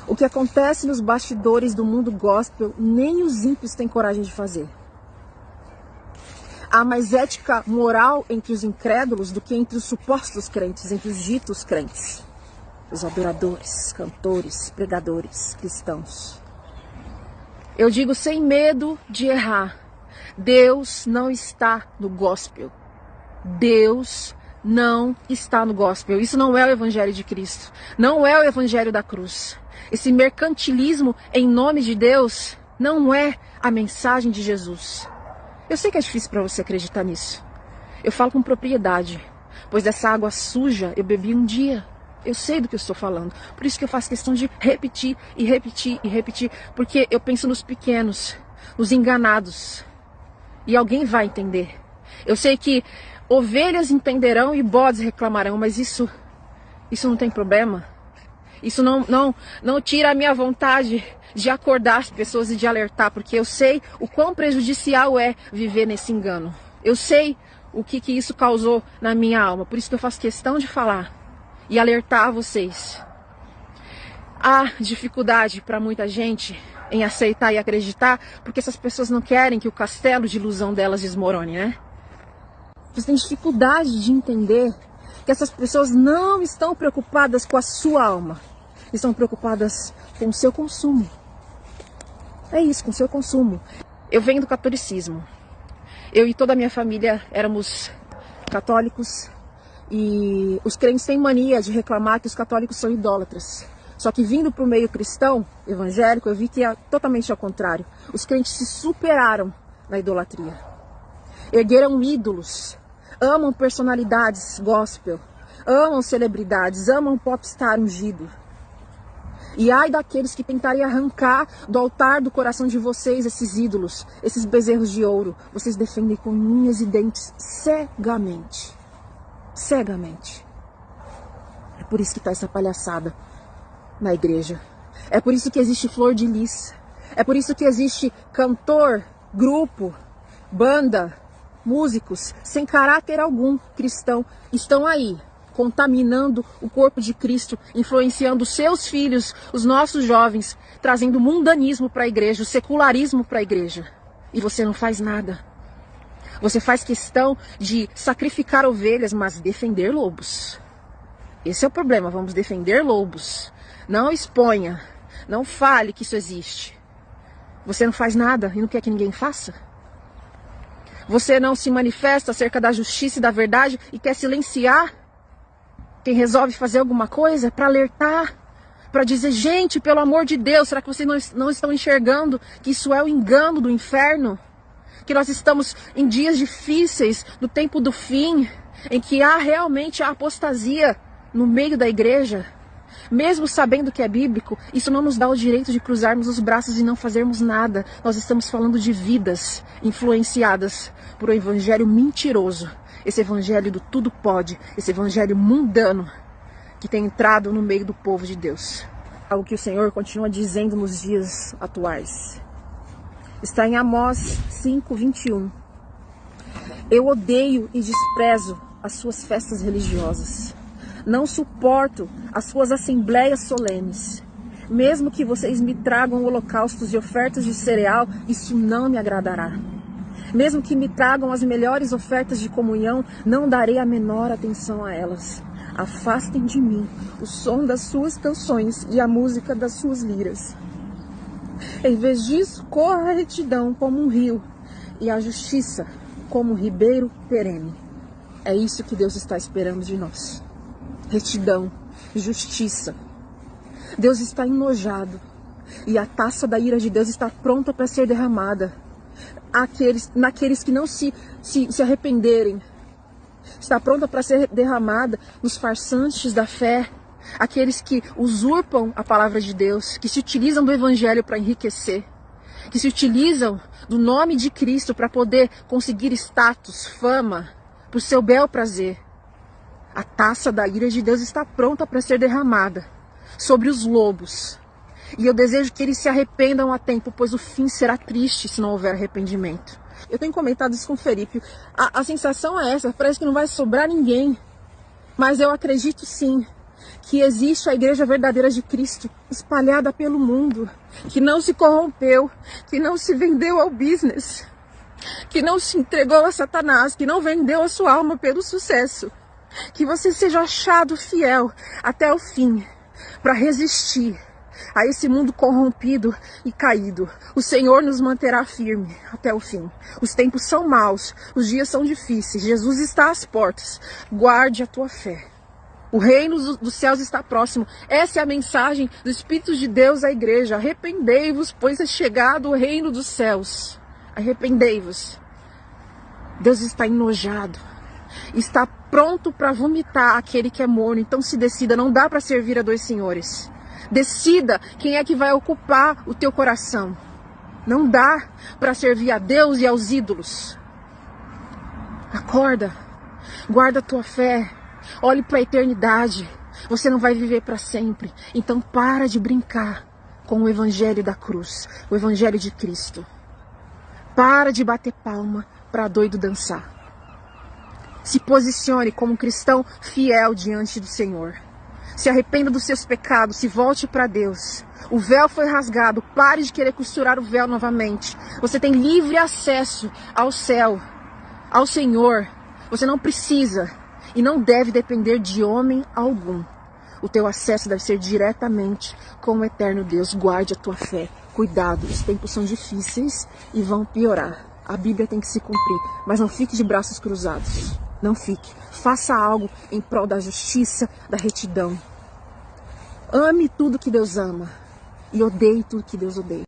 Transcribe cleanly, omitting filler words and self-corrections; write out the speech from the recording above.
O que acontece nos bastidores do mundo gospel, nem os ímpios têm coragem de fazer. Há mais ética moral entre os incrédulos do que entre os supostos crentes, entre os ditos crentes. Os adoradores, cantores, pregadores, cristãos. Eu digo sem medo de errar, Deus não está no gospel. Deus não está no gospel. Isso não é o evangelho de Cristo. Não é o evangelho da cruz. Esse mercantilismo em nome de Deus não é a mensagem de Jesus. Eu sei que é difícil para você acreditar nisso. Eu falo com propriedade, pois dessa água suja eu bebi um dia. Eu sei do que eu estou falando. Por isso que eu faço questão de repetir e repetir e repetir, porque eu penso nos pequenos, nos enganados. E alguém vai entender. Eu sei que ovelhas entenderão e bodes reclamarão, mas isso não tem problema. Isso não tira a minha vontade de acordar as pessoas e de alertar, porque eu sei o quão prejudicial é viver nesse engano. Eu sei o que isso causou na minha alma, por isso que eu faço questão de falar e alertar vocês. Há dificuldade para muita gente em aceitar e acreditar, porque essas pessoas não querem que o castelo de ilusão delas desmorone, né? Você tem dificuldade de entender que essas pessoas não estão preocupadas com a sua alma. Estão preocupadas com o seu consumo. É isso, com o seu consumo. Eu venho do catolicismo. Eu e toda a minha família éramos católicos. E os crentes têm mania de reclamar que os católicos são idólatras. Só que vindo para o meio cristão, evangélico, eu vi que é totalmente ao contrário. Os crentes se superaram na idolatria. Ergueram ídolos. Amam personalidades gospel, amam celebridades, amam popstar ungido. E ai daqueles que tentarem arrancar do altar do coração de vocês esses ídolos, esses bezerros de ouro. Vocês defendem com unhas e dentes cegamente. Cegamente. É por isso que está essa palhaçada na igreja. É por isso que existe flor de lis. É por isso que existe cantor, grupo, banda, músicos sem caráter algum cristão estão aí, contaminando o corpo de Cristo, influenciando seus filhos, os nossos jovens, trazendo mundanismo para a igreja, o secularismo para a igreja. E você não faz nada. Você faz questão de sacrificar ovelhas, mas defender lobos. Esse é o problema, vamos defender lobos. Não exponha, não fale que isso existe. Você não faz nada e não quer que ninguém faça? Você não se manifesta acerca da justiça e da verdade e quer silenciar quem resolve fazer alguma coisa para alertar, para dizer, gente, pelo amor de Deus, será que vocês não estão enxergando que isso é o engano do inferno? Que nós estamos em dias difíceis, no tempo do fim, em que há realmente a apostasia no meio da igreja? Mesmo sabendo que é bíblico, isso não nos dá o direito de cruzarmos os braços e não fazermos nada. Nós estamos falando de vidas influenciadas por um evangelho mentiroso. Esse evangelho do tudo pode, esse evangelho mundano que tem entrado no meio do povo de Deus. Algo que o Senhor continua dizendo nos dias atuais. Está em Amós 5:21. Eu odeio e desprezo as suas festas religiosas. Não suporto as suas assembleias solenes. Mesmo que vocês me tragam holocaustos e ofertas de cereal, isso não me agradará. Mesmo que me tragam as melhores ofertas de comunhão, não darei a menor atenção a elas. Afastem de mim o som das suas canções e a música das suas liras. Em vez disso, corra a retidão como um rio e a justiça como um ribeiro perene. É isso que Deus está esperando de nós. Retidão, justiça. Deus está enojado e a taça da ira de Deus está pronta para ser derramada. Naqueles que não se arrependerem. Está pronta para ser derramada nos farsantes da fé. Aqueles que usurpam a palavra de Deus, que se utilizam do evangelho para enriquecer, que se utilizam do nome de Cristo para poder conseguir status, fama, por seu bel prazer. A taça da ira de Deus está pronta para ser derramada sobre os lobos. E eu desejo que eles se arrependam a tempo, pois o fim será triste se não houver arrependimento. Eu tenho comentado isso com o Felipe. A sensação é essa, parece que não vai sobrar ninguém. Mas eu acredito sim que existe a igreja verdadeira de Cristo, espalhada pelo mundo, que não se corrompeu, que não se vendeu ao business, que não se entregou a Satanás, que não vendeu a sua alma pelo sucesso. Que você seja achado fiel até o fim, para resistir a esse mundo corrompido e caído. O Senhor nos manterá firme até o fim. Os tempos são maus, os dias são difíceis, Jesus está às portas. Guarde a tua fé. O reino dos céus está próximo. Essa é a mensagem do Espírito de Deus à igreja. Arrependei-vos, pois é chegado o reino dos céus. Arrependei-vos. Deus está enojado. Está pronto para vomitar aquele que é morno. Então se decida, não dá para servir a dois senhores. Decida quem é que vai ocupar o teu coração. Não dá para servir a Deus e aos ídolos. Acorda, guarda a tua fé, olhe para a eternidade. Você não vai viver para sempre. Então para de brincar com o evangelho da cruz, o evangelho de Cristo. Para de bater palma para doido dançar. Se posicione como um cristão fiel diante do Senhor. Se arrependa dos seus pecados, se volte para Deus. O véu foi rasgado, pare de querer costurar o véu novamente. Você tem livre acesso ao céu, ao Senhor. Você não precisa e não deve depender de homem algum. O teu acesso deve ser diretamente com o eterno Deus. Guarde a tua fé. Cuidado, os tempos são difíceis e vão piorar. A Bíblia tem que se cumprir, mas não fique de braços cruzados. Não fique. Faça algo em prol da justiça, da retidão. Ame tudo que Deus ama e odeie tudo que Deus odeia.